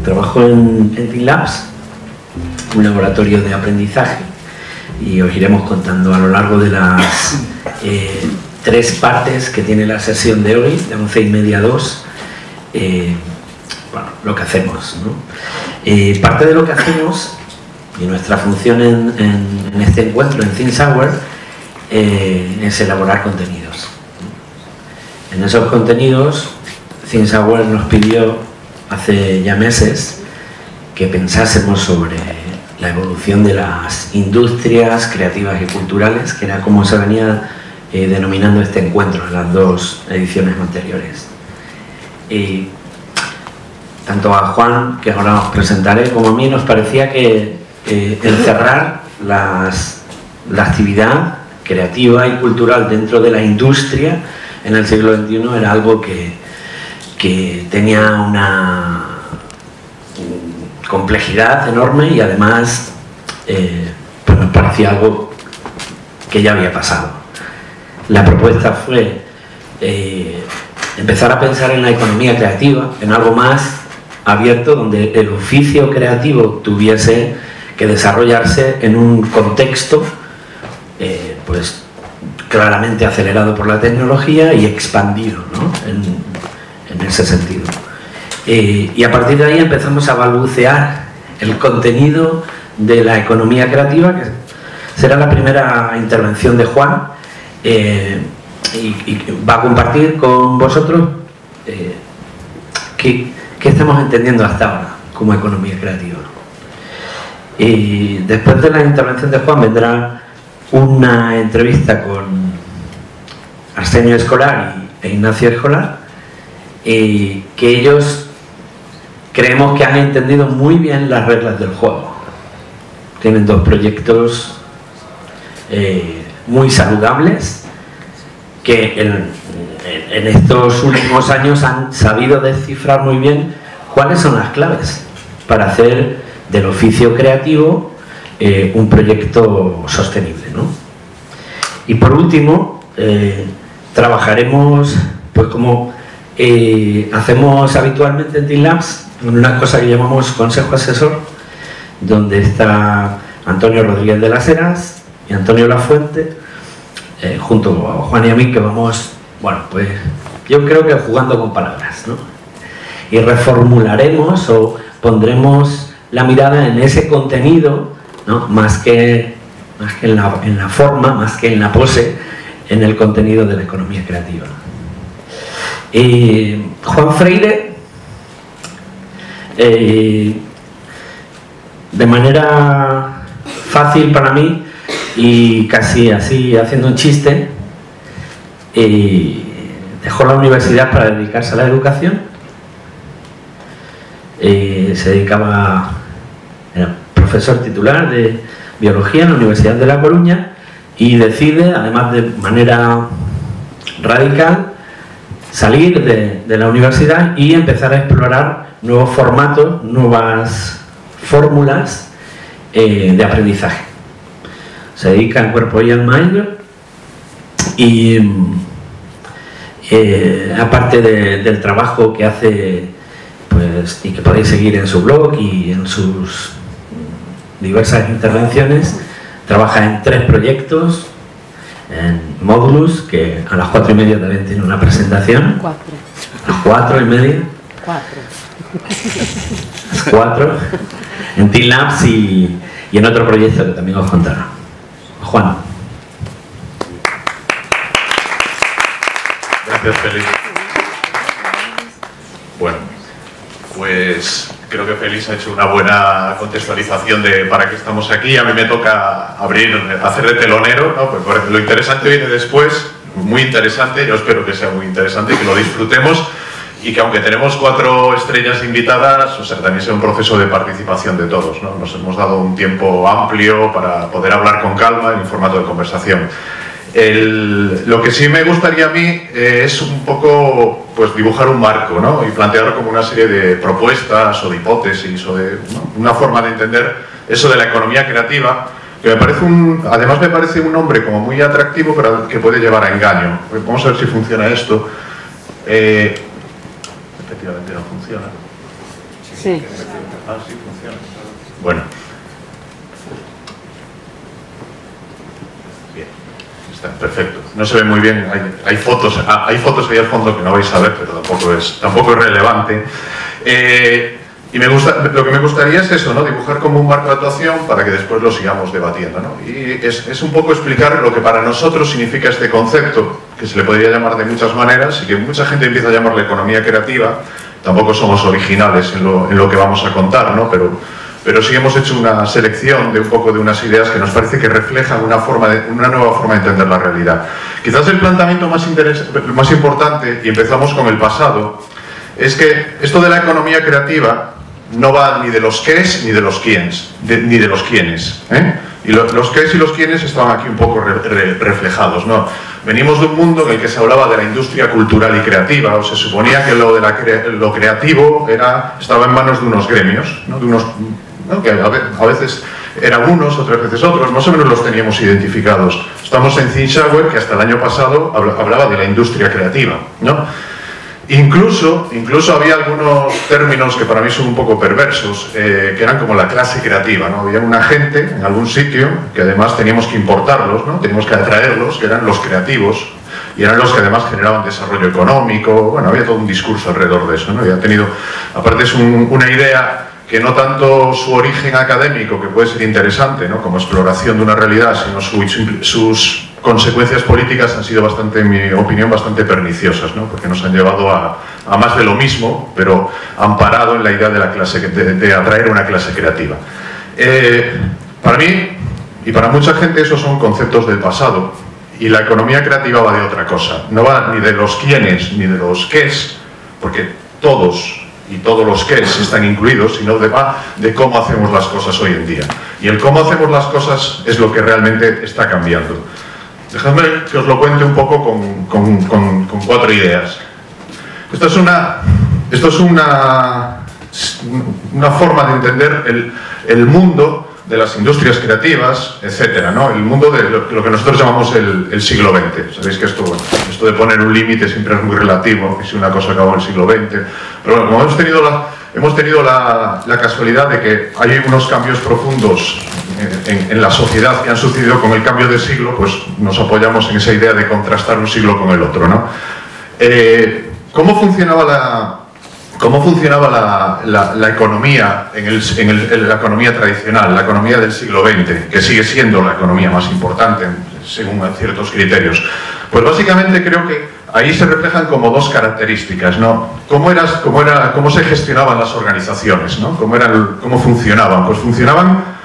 trabajo en Team Labs, un laboratorio de aprendizaje, y os iremos contando a lo largo de las 3 partes que tiene la sesión de hoy, de 11:30 a 2, bueno, lo que hacemos, ¿no? Parte de lo que hacemos y nuestra función en este encuentro en ThinkSour es elaborar contenidos. En esos contenidos, ThinkSour nos pidió hace ya meses que pensásemos sobre la evolución de las industrias creativas y culturales, que era como se venía denominando este encuentro en las 2 ediciones anteriores. Y tanto a Juan, que ahora os presentaré, como a mí nos parecía que encerrar la actividad creativa y cultural dentro de la industria en el siglo XXI era algo que tenía una complejidad enorme y además pues nos parecía algo que ya había pasado. La propuesta fue empezar a pensar en la economía creativa, en algo más abierto, donde el oficio creativo tuviese que desarrollarse en un contexto pues claramente acelerado por la tecnología y expandido, ¿no? en ese sentido. Y a partir de ahí empezamos a balbucear el contenido de la economía creativa, que será la primera intervención de Juan, y va a compartir con vosotros qué estamos entendiendo hasta ahora como economía creativa. Y después de la intervención de Juan vendrá una entrevista con Arsenio Escolar e Ignacio Escolar, que ellos creemos que han entendido muy bien las reglas del juego. Tienen 2 proyectos muy saludables que en estos últimos años han sabido descifrar muy bien cuáles son las claves para hacer del oficio creativo un proyecto sostenible, ¿no? Y por último, trabajaremos, pues como hacemos habitualmente en Team Labs, en una cosa que llamamos Consejo Asesor, donde está Antonio Rodríguez de las Heras y Antonio Lafuente, junto a Juan y a mí, que vamos, bueno, pues yo creo que jugando con palabras, ¿no? Y reformularemos o pondremos la mirada en ese contenido, ¿no? más que en la forma, más que en la pose, en el contenido de la economía creativa. Juan Freire, de manera fácil para mí y casi así haciendo un chiste, dejó la universidad para dedicarse a la educación. Se dedicaba, era profesor titular de biología en la Universidad de La Coruña, y decide, además de manera radical, salir de la universidad y empezar a explorar nuevos formatos, nuevas fórmulas de aprendizaje. Se dedica en cuerpo y alma a ello, y aparte del trabajo que hace, pues, y que podéis seguir en su blog y en sus diversas intervenciones, trabaja en 3 proyectos, en Modulus, que a las 4:30 también tiene una presentación. 4. A las 4:30. 4. En Team Labs y en otro proyecto que también os contará. Juan. Gracias, Félix. Bueno, pues creo que Félix ha hecho una buena contextualización de para qué estamos aquí. A mí me toca hacer de telonero, ¿no? Pues lo interesante viene después, muy interesante, yo espero que sea muy interesante y que lo disfrutemos, y que aunque tenemos 4 estrellas invitadas, o sea, también sea un proceso de participación de todos, ¿no? Nos hemos dado un tiempo amplio para poder hablar con calma en un formato de conversación. Lo que sí me gustaría a mí es un poco, pues, dibujar un marco, ¿no? Y plantearlo como una serie de propuestas o de hipótesis o de, ¿no?, una forma de entender eso de la economía creativa, que me parece además me parece un nombre como muy atractivo, pero que puede llevar a engaño. Vamos a ver si funciona esto. Efectivamente no funciona. Sí. Ah, sí, funciona. Bueno. Bien. Está perfecto. No se ve muy bien. Hay fotos ahí al fondo que no vais a ver, pero tampoco es relevante. Y lo que me gustaría es eso, ¿no? Dibujar como un marco de actuación para que después lo sigamos debatiendo, ¿no? Y es un poco explicar lo que para nosotros significa este concepto, que se le podría llamar de muchas maneras y que mucha gente empieza a llamarle economía creativa. Tampoco somos originales en lo que vamos a contar, ¿no? Pero sí hemos hecho una selección de un poco de unas ideas que nos parece que reflejan una nueva forma de entender la realidad. Quizás el planteamiento más importante, y empezamos con el pasado, es que esto de la economía creativa no va ni de los qués ni de los quiénes, ni de los quiénes, ¿eh? Y los qués y los quiénes estaban aquí un poco reflejados, ¿no? Venimos de un mundo en el que se hablaba de la industria cultural y creativa, o se suponía que lo creativo estaba en manos de unos gremios, ¿no? ¿no? Que a veces eran unos, otras veces otros, más o menos los teníamos identificados. Estamos en Zinsauer, que hasta el año pasado hablaba de la industria creativa, ¿no? Incluso había algunos términos que para mí son un poco perversos, que eran como la clase creativa, ¿no? Había una gente en algún sitio que además teníamos que importarlos, ¿no? Teníamos que atraerlos, que eran los creativos, y eran los que además generaban desarrollo económico. Bueno, había todo un discurso alrededor de eso, ¿no? Aparte es una idea que no tanto su origen académico, que puede ser interesante, ¿no? Como exploración de una realidad, sino sus consecuencias políticas han sido bastante, en mi opinión, bastante perniciosas, ¿no? Porque nos han llevado a más de lo mismo, pero han parado en la idea de atraer una clase creativa. Para mí, y para mucha gente, esos son conceptos del pasado, y la economía creativa va de otra cosa. No va ni de los quiénes ni de los qués, porque todos los qués están incluidos, sino va de cómo hacemos las cosas hoy en día. Y el cómo hacemos las cosas es lo que realmente está cambiando. Dejadme que os lo cuente un poco con 4 ideas. Esto es una forma de entender el mundo de las industrias creativas, etcétera, ¿no? El mundo de lo que nosotros llamamos el siglo XX. Sabéis que esto de poner un límite siempre es muy relativo, que si una cosa acabó en el siglo XX. Pero bueno, como hemos tenido la casualidad de que hay unos cambios profundos en la sociedad que han sucedido con el cambio de siglo, pues nos apoyamos en esa idea de contrastar un siglo con el otro, ¿no? ¿Cómo funcionaba la economía en la economía tradicional, la economía del siglo XX, que sigue siendo la economía más importante según ciertos criterios? Pues básicamente creo que ahí se reflejan como 2 características, ¿no? ¿Cómo se gestionaban las organizaciones, ¿no? ¿Cómo funcionaban? Pues funcionaban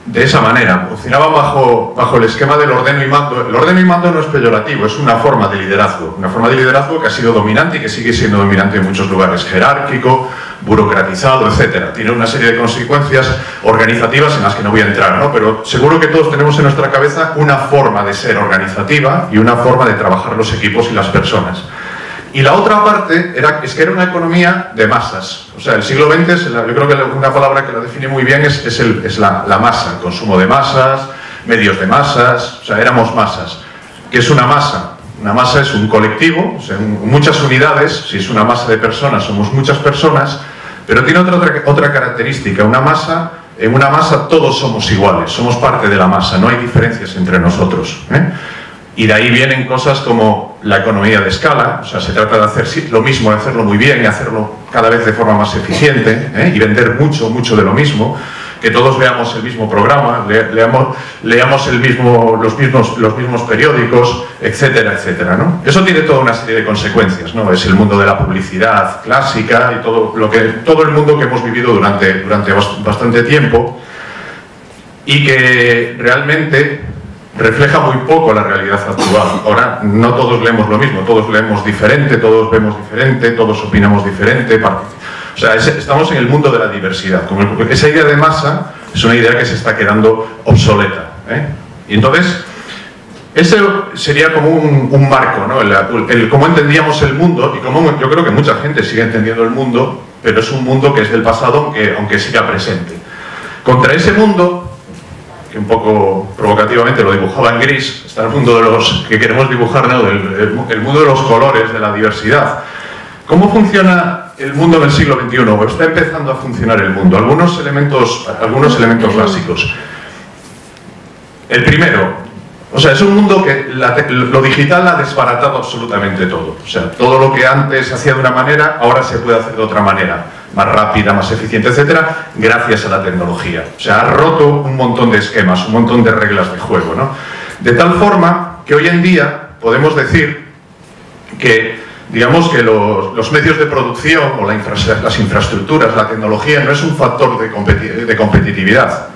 de esa manera, funcionaban bajo el esquema del ordeno y mando. El ordeno y mando no es peyorativo, es una forma de liderazgo que ha sido dominante y que sigue siendo dominante en muchos lugares, jerárquico, burocratizado, etcétera. Tiene una serie de consecuencias organizativas en las que no voy a entrar, ¿no? Pero seguro que todos tenemos en nuestra cabeza una forma de ser organizativa y una forma de trabajar los equipos y las personas. Y la otra parte es que era una economía de masas. O sea, el siglo XX, yo creo que una palabra que lo define muy bien es la masa, el consumo de masas, medios de masas, o sea, éramos masas. ¿Qué es una masa? Una masa es un colectivo, o sea, muchas unidades. Si es una masa de personas, somos muchas personas, pero tiene otra característica. En una masa todos somos iguales, somos parte de la masa, no hay diferencias entre nosotros, ¿eh? Y de ahí vienen cosas como la economía de escala, o sea, se trata de hacer lo mismo, de hacerlo muy bien y hacerlo cada vez de forma más eficiente, ¿eh? Y vender mucho de lo mismo, que todos leamos el mismo programa, leamos los mismos periódicos, etcétera, etcétera, ¿no? Eso tiene toda una serie de consecuencias, ¿no? Es el mundo de la publicidad clásica y todo el mundo que hemos vivido durante bastante tiempo y que realmente refleja muy poco la realidad actual. Ahora, no todos leemos lo mismo, todos leemos diferente, todos vemos diferente, todos opinamos diferente. O sea, estamos en el mundo de la diversidad. Esa idea de masa es una idea que se está quedando obsoleta, ¿eh? Y entonces, ese sería como un marco, ¿no? El cómo entendíamos el mundo y cómo yo creo que mucha gente sigue entendiendo el mundo, pero es un mundo que es del pasado, aunque siga presente. Contra ese mundo, que un poco provocativamente lo dibujaba en gris, está el mundo de los que queremos dibujar, ¿no? El mundo de los colores, de la diversidad. ¿Cómo funciona el mundo en el siglo XXI, o está empezando a funcionar el mundo. Algunos elementos básicos. El primero, o sea, es un mundo que lo digital ha desbaratado absolutamente todo. O sea, todo lo que antes se hacía de una manera, ahora se puede hacer de otra manera, más rápida, más eficiente, etcétera, gracias a la tecnología. O sea, ha roto un montón de esquemas, un montón de reglas de juego, ¿no? De tal forma que hoy en día podemos decir que, digamos que los medios de producción o las infraestructuras, la tecnología, no es un factor de competitividad.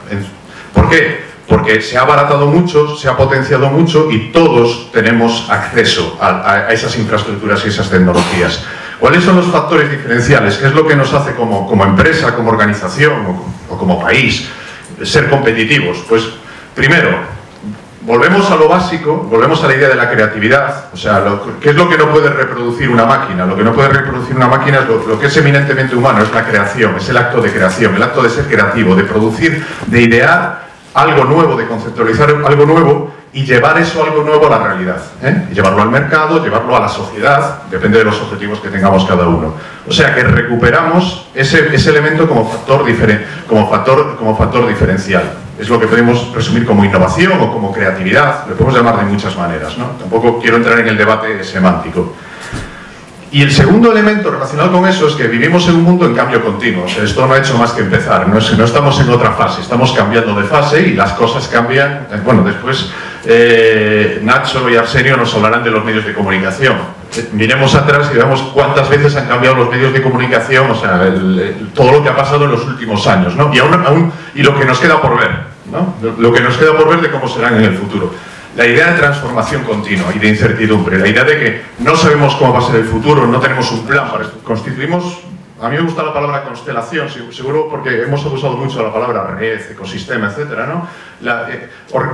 ¿Por qué? Porque se ha abaratado mucho, se ha potenciado mucho y todos tenemos acceso a esas infraestructuras y esas tecnologías. ¿Cuáles son los factores diferenciales? ¿Qué es lo que nos hace como empresa, como organización o como país ser competitivos? Pues primero, volvemos a lo básico, volvemos a la idea de la creatividad. O sea, ¿qué es lo que no puede reproducir una máquina? Lo que no puede reproducir una máquina es lo que es eminentemente humano, es la creación, es el acto de creación, el acto de ser creativo, de producir, de idear algo nuevo, de conceptualizar algo nuevo y llevar eso algo nuevo a la realidad, y llevarlo al mercado, llevarlo a la sociedad, depende de los objetivos que tengamos cada uno. O sea que recuperamos ese elemento como factor diferencial. Es lo que podemos resumir como innovación o como creatividad, lo podemos llamar de muchas maneras, ¿no? Tampoco quiero entrar en el debate semántico. Y el segundo elemento relacionado con eso es que vivimos en un mundo en cambio continuo. O sea, esto no ha hecho más que empezar, no estamos en otra fase, estamos cambiando de fase y las cosas cambian. Bueno, después Nacho y Arsenio nos hablarán de los medios de comunicación. Miremos atrás y veamos cuántas veces han cambiado los medios de comunicación, o sea, todo lo que ha pasado en los últimos años, ¿no? Y lo que nos queda por ver, ¿no? Lo que nos queda por ver de cómo serán en el futuro. La idea de transformación continua y de incertidumbre, la idea de que no sabemos cómo va a ser el futuro, no tenemos un plan para esto. Constituimos, a mí me gusta la palabra constelación, seguro porque hemos abusado mucho de la palabra red, ecosistema, etcétera, ¿no?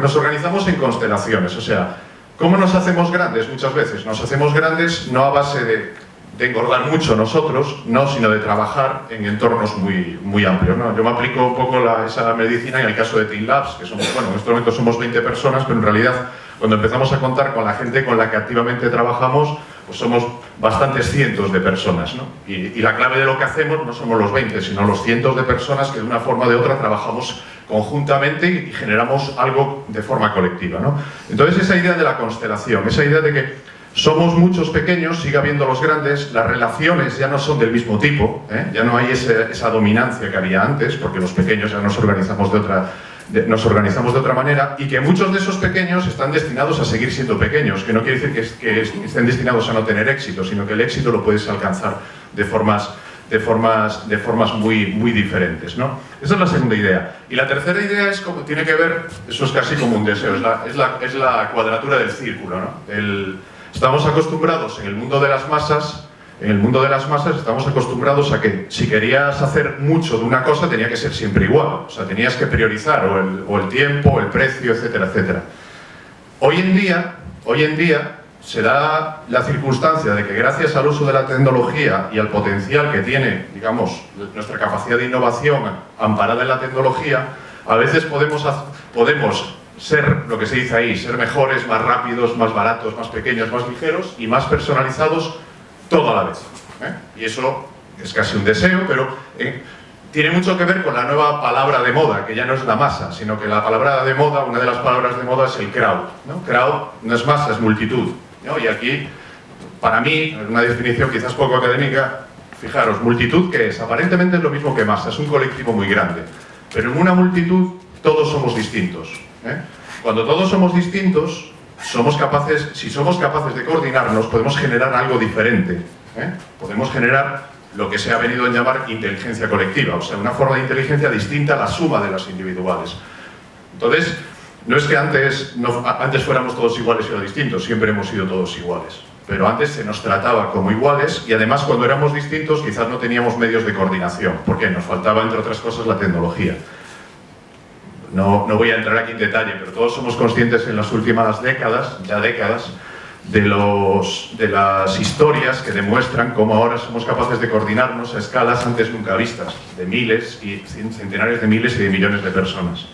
Nos organizamos en constelaciones, o sea, ¿cómo nos hacemos grandes? Muchas veces nos hacemos grandes no a base de engordar mucho nosotros, no, sino de trabajar en entornos muy amplios, ¿no? Yo me aplico un poco esa medicina en el caso de Team Labs, que somos, bueno, en este momento somos 20 personas, pero en realidad cuando empezamos a contar con la gente con la que activamente trabajamos, pues somos bastantes cientos de personas, ¿no? Y la clave de lo que hacemos no somos los 20, sino los cientos de personas que de una forma o de otra trabajamos conjuntamente y generamos algo de forma colectiva, ¿no? Entonces esa idea de la constelación, esa idea de que somos muchos pequeños, sigue habiendo los grandes, las relaciones ya no son del mismo tipo, ya no hay esa dominancia que había antes, porque los pequeños ya nos organizamos de otra manera, y que muchos de esos pequeños están destinados a seguir siendo pequeños, que no quiere decir que estén destinados a no tener éxito, sino que el éxito lo puedes alcanzar de formas muy diferentes, ¿no? Esa es la segunda idea. Y la tercera idea tiene que ver, eso es casi como un deseo, es la cuadratura del círculo, ¿no? Estamos acostumbrados en el mundo de las masas, estamos acostumbrados a que si querías hacer mucho de una cosa tenía que ser siempre igual, o sea, tenías que priorizar o el tiempo, o el precio, etcétera, etcétera. Hoy en día se da la circunstancia de que gracias al uso de la tecnología y al potencial que tiene, digamos, nuestra capacidad de innovación amparada en la tecnología, a veces podemos ser, lo que se dice ahí, ser mejores, más rápidos, más baratos, más pequeños, más ligeros y más personalizados todo a la vez. Y eso es casi un deseo, pero tiene mucho que ver con la nueva palabra de moda, que ya no es la masa, sino que la palabra de moda, una de las palabras de moda es el crowd, ¿no? Crowd no es masa, es multitud, ¿no? Y aquí, para mí, una definición quizás poco académica, fijaros, multitud, ¿qué es? Aparentemente es lo mismo que masa, es un colectivo muy grande, pero en una multitud todos somos distintos. Cuando todos somos distintos, si somos capaces de coordinarnos, podemos generar algo diferente. Podemos generar lo que se ha venido a llamar inteligencia colectiva, o sea, una forma de inteligencia distinta a la suma de las individuales. Entonces, no es que antes fuéramos todos iguales y no distintos, siempre hemos sido todos iguales. Pero antes se nos trataba como iguales y además cuando éramos distintos quizás no teníamos medios de coordinación, porque nos faltaba, entre otras cosas, la tecnología. No voy a entrar aquí en detalle, pero todos somos conscientes en las últimas décadas, de las historias que demuestran cómo ahora somos capaces de coordinarnos a escalas antes nunca vistas, de miles y centenares de miles y de millones de personas.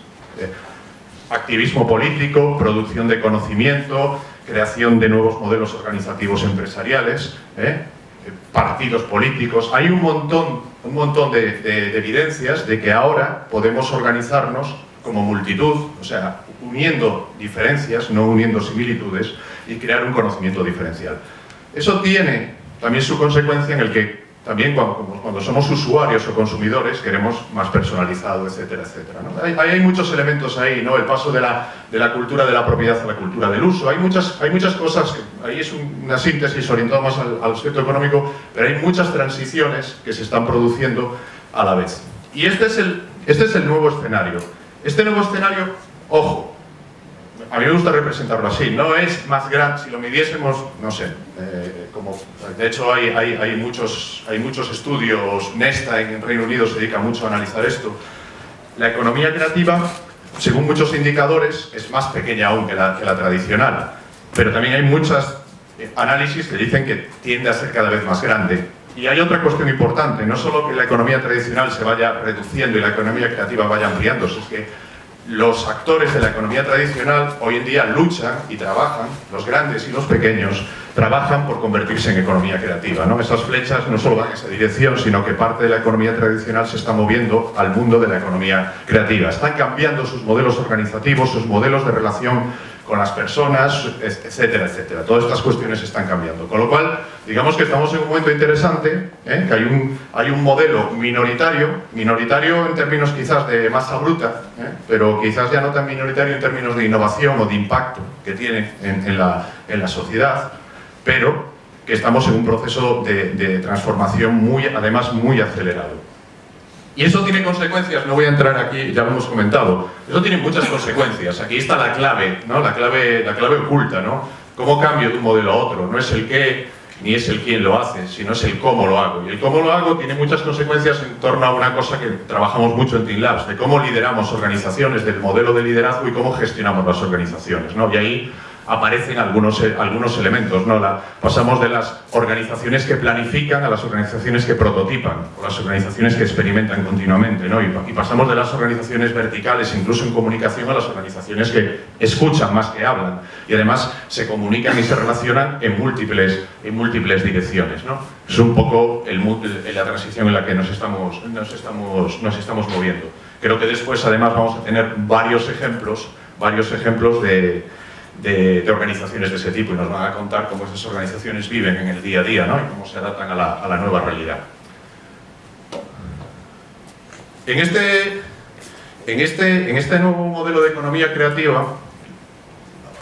Activismo político, producción de conocimiento, creación de nuevos modelos organizativos empresariales, partidos políticos. Hay un montón de evidencias de que ahora podemos organizarnos como multitud, o sea, uniendo diferencias, no uniendo similitudes, y crear un conocimiento diferencial. Eso tiene también su consecuencia en el que también cuando somos usuarios o consumidores queremos más personalizado, etcétera, etcétera, ¿no? Hay muchos elementos ahí, ¿no? El paso de la cultura de la propiedad a la cultura del uso. Hay muchas cosas, ahí es una síntesis orientada más al aspecto económico, pero hay muchas transiciones que se están produciendo a la vez. Y este es el nuevo escenario. Este nuevo escenario, ojo, a mí me gusta representarlo así, no es más grande, si lo midiésemos, no sé, de hecho hay muchos estudios, Nesta en Reino Unido se dedica mucho a analizar esto. La economía creativa, según muchos indicadores, es más pequeña aún que la tradicional, pero también hay muchos análisis que dicen que tiende a ser cada vez más grande. Y hay otra cuestión importante, no solo que la economía tradicional se vaya reduciendo y la economía creativa vaya ampliándose, es que los actores de la economía tradicional hoy en día luchan y trabajan, los grandes y los pequeños, trabajan por convertirse en economía creativa, ¿no? Esas flechas no solo van en esa dirección, sino que parte de la economía tradicional se está moviendo al mundo de la economía creativa. Están cambiando sus modelos organizativos, sus modelos de relación con las personas, etcétera, etcétera. Todas estas cuestiones están cambiando. Con lo cual, digamos que estamos en un momento interesante, que hay un modelo minoritario en términos quizás de masa bruta, pero quizás ya no tan minoritario en términos de innovación o de impacto que tiene en la sociedad, pero que estamos en un proceso de transformación además muy acelerado. Y eso tiene consecuencias, no voy a entrar aquí, ya lo hemos comentado, eso tiene muchas consecuencias. Aquí está la clave, ¿no? La clave oculta, ¿no? ¿Cómo cambio de un modelo a otro? No es el qué ni es el quién lo hace, sino es el cómo lo hago. Y el cómo lo hago tiene muchas consecuencias en torno a una cosa que trabajamos mucho en Team Labs, de cómo lideramos organizaciones, del modelo de liderazgo y cómo gestionamos las organizaciones, ¿no? Y ahí aparecen algunos elementos, ¿no? Pasamos de las organizaciones que planifican a las organizaciones que prototipan, o las organizaciones que experimentan continuamente, ¿no? Y pasamos de las organizaciones verticales, incluso en comunicación, a las organizaciones que escuchan más que hablan, y además se comunican y se relacionan en múltiples direcciones, ¿no? Es un poco la transición en la que nos estamos moviendo. Creo que después, además, vamos a tener varios ejemplos de organizaciones de ese tipo y nos van a contar cómo esas organizaciones viven en el día a día, ¿no? Y cómo se adaptan a la nueva realidad. En este nuevo modelo de economía creativa,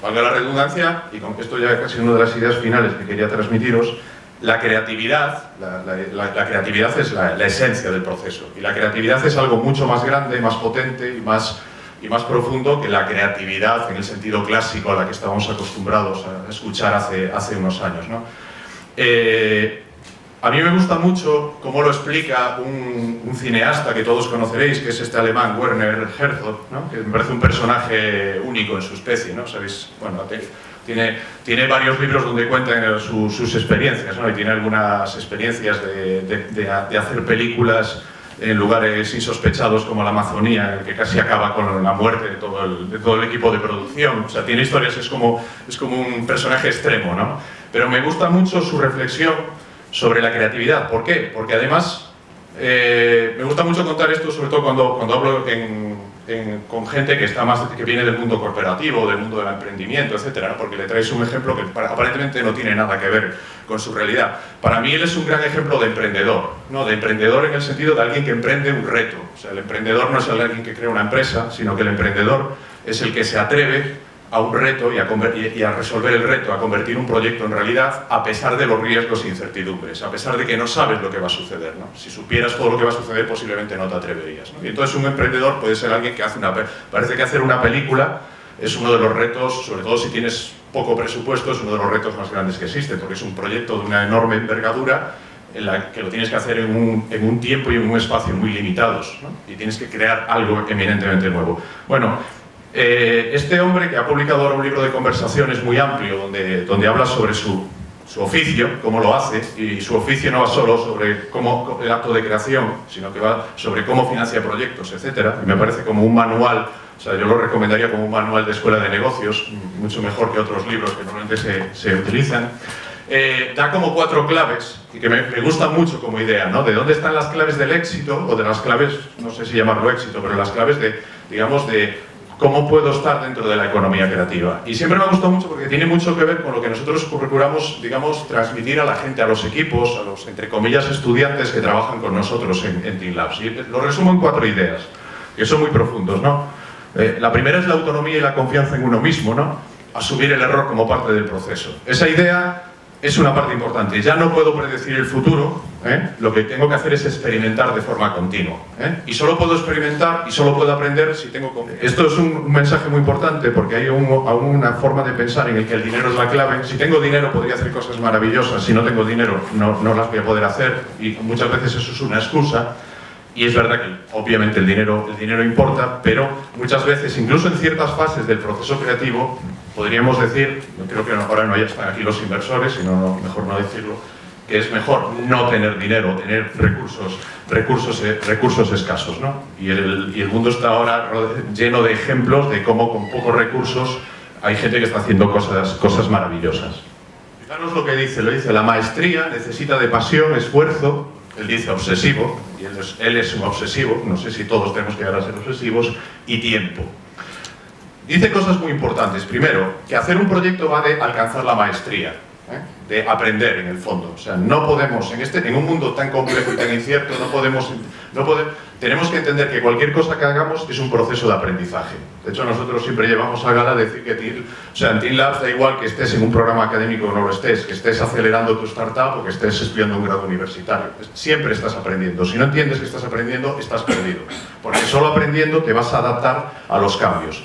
valga la redundancia, y con esto ya casi una de las ideas finales que quería transmitiros, la creatividad, la creatividad es la esencia del proceso, y la creatividad es algo mucho más grande, más potente y más profundo que la creatividad en el sentido clásico a la que estábamos acostumbrados a escuchar hace unos años, ¿no? A mí me gusta mucho cómo lo explica un cineasta que todos conoceréis, que es este alemán, Werner Herzog, ¿no? Que me parece un personaje único en su especie, ¿no? ¿Sabéis? Bueno, tiene varios libros donde cuentan sus experiencias, ¿no? Y tiene algunas experiencias de hacer películas en lugares insospechados como la Amazonía, que casi acaba con la muerte de todo el equipo de producción. O sea, tiene historias, es como un personaje extremo, ¿no? Pero me gusta mucho su reflexión sobre la creatividad. ¿Por qué? Porque además me gusta mucho contar esto, sobre todo cuando hablo con gente que viene del mundo corporativo, del mundo del emprendimiento, etcétera, ¿no? Porque le traes un ejemplo que aparentemente no tiene nada que ver con su realidad. Para mí él es un gran ejemplo de emprendedor, ¿no? De emprendedor en el sentido de alguien que emprende un reto. O sea, el emprendedor no es alguien que crea una empresa, sino que el emprendedor es el que se atreve a un reto y a resolver el reto, a convertir un proyecto en realidad, a pesar de los riesgos e incertidumbres, a pesar de que no sabes lo que va a suceder, ¿no? Si supieras todo lo que va a suceder, posiblemente no te atreverías, ¿no? Y entonces un emprendedor puede ser alguien que parece que hacer una película es uno de los retos, sobre todo si tienes poco presupuesto, es uno de los retos más grandes que existe, porque es un proyecto de una enorme envergadura en la que lo tienes que hacer en un tiempo y en un espacio muy limitados, ¿no? Y tienes que crear algo eminentemente nuevo. Bueno, este hombre, que ha publicado ahora un libro de conversaciones muy amplio donde habla sobre su oficio, cómo lo hace, y su oficio no va solo sobre el acto de creación, sino que va sobre cómo financia proyectos, etcétera. Y me parece como un manual, o sea, yo lo recomendaría como un manual de escuela de negocios, mucho mejor que otros libros que normalmente se utilizan. da como 4 claves, y que me gustan mucho como idea, ¿no? De dónde están las claves del éxito, o de las claves, no sé si llamarlo éxito, pero las claves de, digamos, de cómo puedo estar dentro de la economía creativa. Y siempre me ha gustado mucho porque tiene mucho que ver con lo que nosotros procuramos, digamos, transmitir a la gente, a los equipos, a los, entre comillas, estudiantes que trabajan con nosotros en Team Labs. Y lo resumo en 4 ideas, que son muy profundos, ¿no? La primera es la autonomía y la confianza en uno mismo, ¿no? Asumir el error como parte del proceso. Esa idea es una parte importante. Ya no puedo predecir el futuro, lo que tengo que hacer es experimentar de forma continua. Y solo puedo experimentar y solo puedo aprender si tengo confianza. Esto es un mensaje muy importante porque hay una forma de pensar en el que el dinero es la clave. Si tengo dinero podría hacer cosas maravillosas, si no tengo dinero no las voy a poder hacer, y muchas veces eso es una excusa. Y es verdad que obviamente el dinero importa, pero muchas veces, incluso en ciertas fases del proceso creativo, podríamos decir, creo que ahora no ya están aquí los inversores, sino mejor no decirlo, que es mejor no tener dinero, tener recursos escasos, ¿no? Y el mundo está ahora lleno de ejemplos de cómo con pocos recursos hay gente que está haciendo cosas maravillosas. Fijaros lo que dice, la maestría necesita de pasión, esfuerzo. Él dice obsesivo, y él es un obsesivo, no sé si todos tenemos que llegar a ser obsesivos, y tiempo. Dice cosas muy importantes. Primero, que hacer un proyecto va de alcanzar la maestría, de aprender en el fondo. O sea, no podemos, en un mundo tan complejo y tan incierto, tenemos que entender que cualquier cosa que hagamos es un proceso de aprendizaje. De hecho, nosotros siempre llevamos a gala decir que en Team Labs da igual que estés en un programa académico o no lo estés, que estés acelerando tu startup o que estés estudiando un grado universitario. Siempre estás aprendiendo. Si no entiendes que estás aprendiendo, estás perdido. Porque solo aprendiendo te vas a adaptar a los cambios.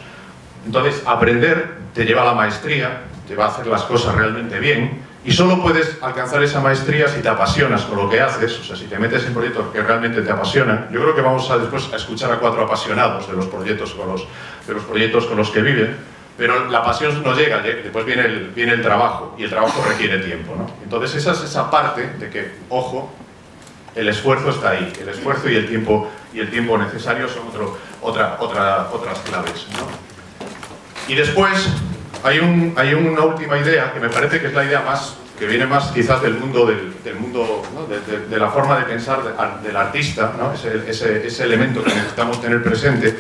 Entonces, aprender te lleva a la maestría, te va a hacer las cosas realmente bien, y solo puedes alcanzar esa maestría si te apasionas con lo que haces, o sea, si te metes en proyectos que realmente te apasionan. Yo creo que vamos después a escuchar a 4 apasionados de los proyectos con los que viven, pero la pasión no llega, después viene el trabajo, y el trabajo requiere tiempo, ¿no? Entonces esa es esa parte de que, ojo, el esfuerzo está ahí, el esfuerzo y el tiempo necesario son otras claves, ¿no? Y después hay una última idea que me parece que es la idea que viene más quizás del mundo, ¿no? de la forma de pensar del artista, ¿no? ese elemento que necesitamos tener presente,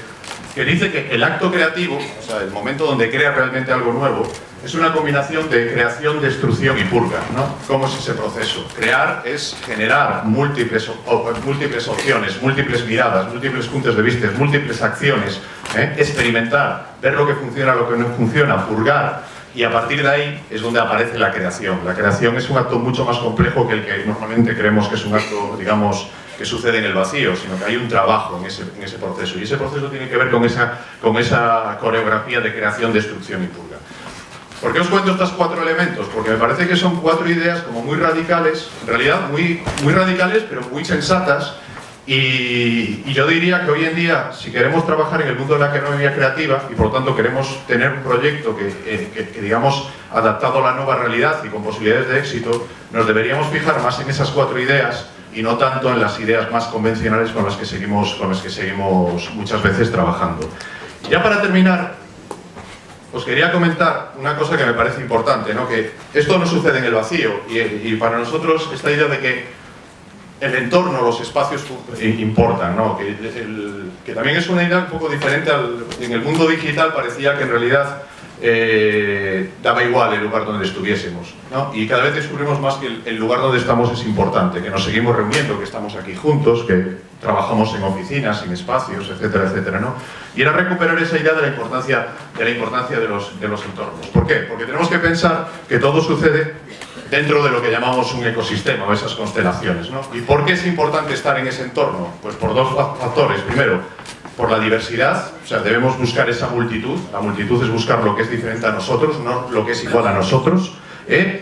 que dice que el acto creativo, o sea, el momento donde crea realmente algo nuevo, es una combinación de creación, destrucción y purga, ¿no? ¿Cómo es ese proceso? Crear es generar múltiples opciones, múltiples miradas, múltiples puntos de vista, múltiples acciones, experimentar, ver lo que funciona, lo que no funciona, purgar, y a partir de ahí es donde aparece la creación. La creación es un acto mucho más complejo que el que normalmente creemos que es un acto, digamos, que sucede en el vacío, sino que hay un trabajo en ese proceso, y ese proceso tiene que ver con esa coreografía de creación, destrucción y purga. ¿Por qué os cuento estos 4 elementos? Porque me parece que son 4 ideas como muy radicales, en realidad muy radicales, pero muy sensatas, y yo diría que hoy en día, si queremos trabajar en el mundo de la economía creativa, y por lo tanto queremos tener un proyecto que digamos, adaptado a la nueva realidad y con posibilidades de éxito, nos deberíamos fijar más en esas 4 ideas, y no tanto en las ideas más convencionales con las que seguimos muchas veces trabajando. Y ya para terminar, os quería comentar una cosa que me parece importante, ¿no? Que esto no sucede en el vacío, y para nosotros esta idea de que el entorno, los espacios importan, ¿no? Que también es una idea un poco diferente. En el mundo digital parecía que en realidad daba igual el lugar donde estuviésemos, ¿no? Y cada vez descubrimos más que el lugar donde estamos es importante, que nos seguimos reuniendo, que estamos aquí juntos, que trabajamos en oficinas, en espacios, etcétera, etcétera, ¿no? Y era recuperar esa idea de la importancia de los entornos. ¿Por qué? Porque tenemos que pensar que todo sucede dentro de lo que llamamos un ecosistema, o esas constelaciones, ¿no? ¿Y por qué es importante estar en ese entorno? Pues por 2 factores. Primero, por la diversidad, o sea, debemos buscar esa multitud. La multitud es buscar lo que es diferente a nosotros, no lo que es igual a nosotros,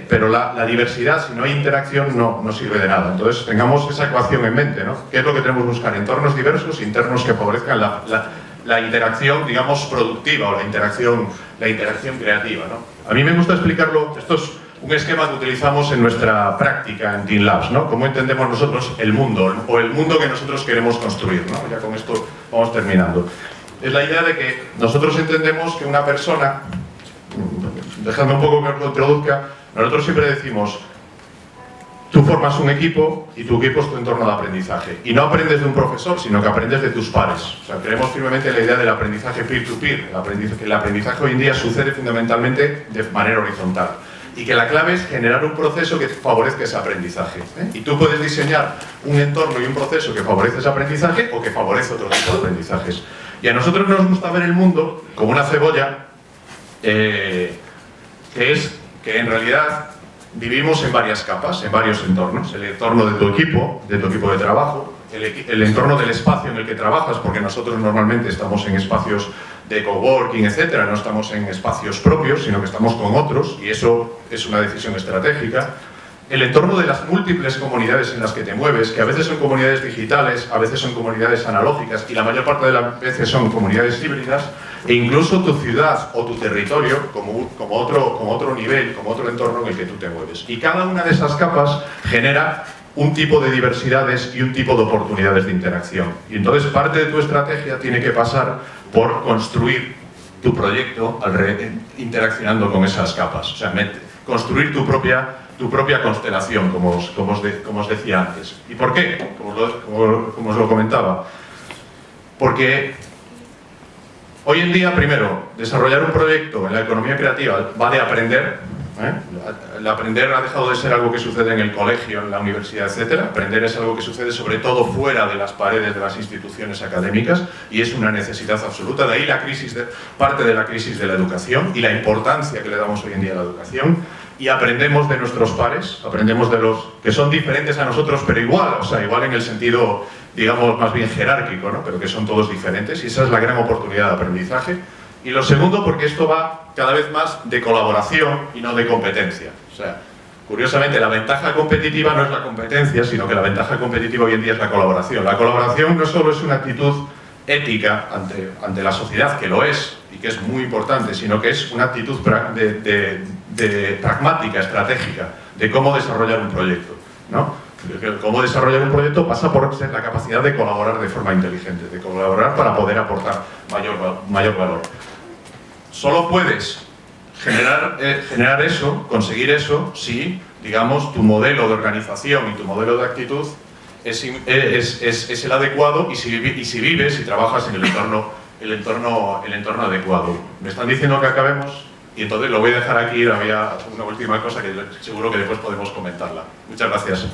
pero la diversidad, si no hay interacción, no sirve de nada. Entonces, tengamos esa ecuación en mente, ¿no? ¿Qué es lo que tenemos que buscar? Entornos diversos, entornos que favorezcan la interacción, digamos, productiva, o la interacción creativa, ¿no? A mí me gusta explicarlo, esto es un esquema que utilizamos en nuestra práctica en Team Labs, ¿no? Cómo entendemos nosotros el mundo, o el mundo que nosotros queremos construir, ¿no? Ya con esto vamos terminando. Es la idea de que nosotros entendemos que una persona, dejadme un poco que os lo introduzca, Nosotros siempre decimos, tú formas un equipo y tu equipo es tu entorno de aprendizaje. Y no aprendes de un profesor, sino que aprendes de tus pares. O sea, creemos firmemente en la idea del aprendizaje peer-to-peer. El aprendizaje hoy en día sucede fundamentalmente de manera horizontal. Y que la clave es generar un proceso que favorezca ese aprendizaje. Y tú puedes diseñar un entorno y un proceso que favorece ese aprendizaje o que favorece otro tipo de aprendizajes. Y a nosotros nos gusta ver el mundo como una cebolla que en realidad vivimos en varias capas, en varios entornos. El entorno de tu equipo de trabajo, el entorno del espacio en el que trabajas, porque nosotros normalmente estamos en espacios de coworking, etcétera, no estamos en espacios propios, sino que estamos con otros, y eso es una decisión estratégica. El entorno de las múltiples comunidades en las que te mueves, que a veces son comunidades digitales, a veces son comunidades analógicas, y la mayor parte de las veces son comunidades híbridas, e incluso tu ciudad o tu territorio como otro nivel, como otro entorno en el que tú te mueves. Y cada una de esas capas genera un tipo de diversidades y un tipo de oportunidades de interacción. Y entonces parte de tu estrategia tiene que pasar por construir tu proyecto interaccionando con esas capas. O sea, construir tu propia constelación, como os decía antes. ¿Y por qué? Como os lo comentaba. Porque hoy en día, primero, desarrollar un proyecto en la economía creativa va de aprender. El aprender ha dejado de ser algo que sucede en el colegio, en la universidad, etc. Aprender es algo que sucede sobre todo fuera de las paredes de las instituciones académicas y es una necesidad absoluta. De ahí parte de la crisis de la educación y la importancia que le damos hoy en día a la educación. Y aprendemos de nuestros pares, aprendemos de los que son diferentes a nosotros, pero igual, o sea, igual en el sentido, digamos, más bien jerárquico, ¿no? Pero que son todos diferentes y esa es la gran oportunidad de aprendizaje. Y lo segundo, porque esto va cada vez más de colaboración y no de competencia. O sea, curiosamente, la ventaja competitiva no es la competencia, sino que la ventaja competitiva hoy en día es la colaboración. La colaboración no solo es una actitud ética ante la sociedad, que lo es y que es muy importante, sino que es una actitud pragmática, estratégica, de cómo desarrollar un proyecto, ¿no? Cómo desarrollar un proyecto pasa por ser la capacidad de colaborar de forma inteligente, de colaborar para poder aportar mayor valor. Solo puedes generar eso, conseguir eso, si, digamos, tu modelo de organización y tu modelo de actitud es el adecuado y si vives y trabajas en el entorno adecuado. Me están diciendo que acabemos y entonces lo voy a dejar aquí. Había una última cosa que seguro que después podemos comentarla. Muchas gracias.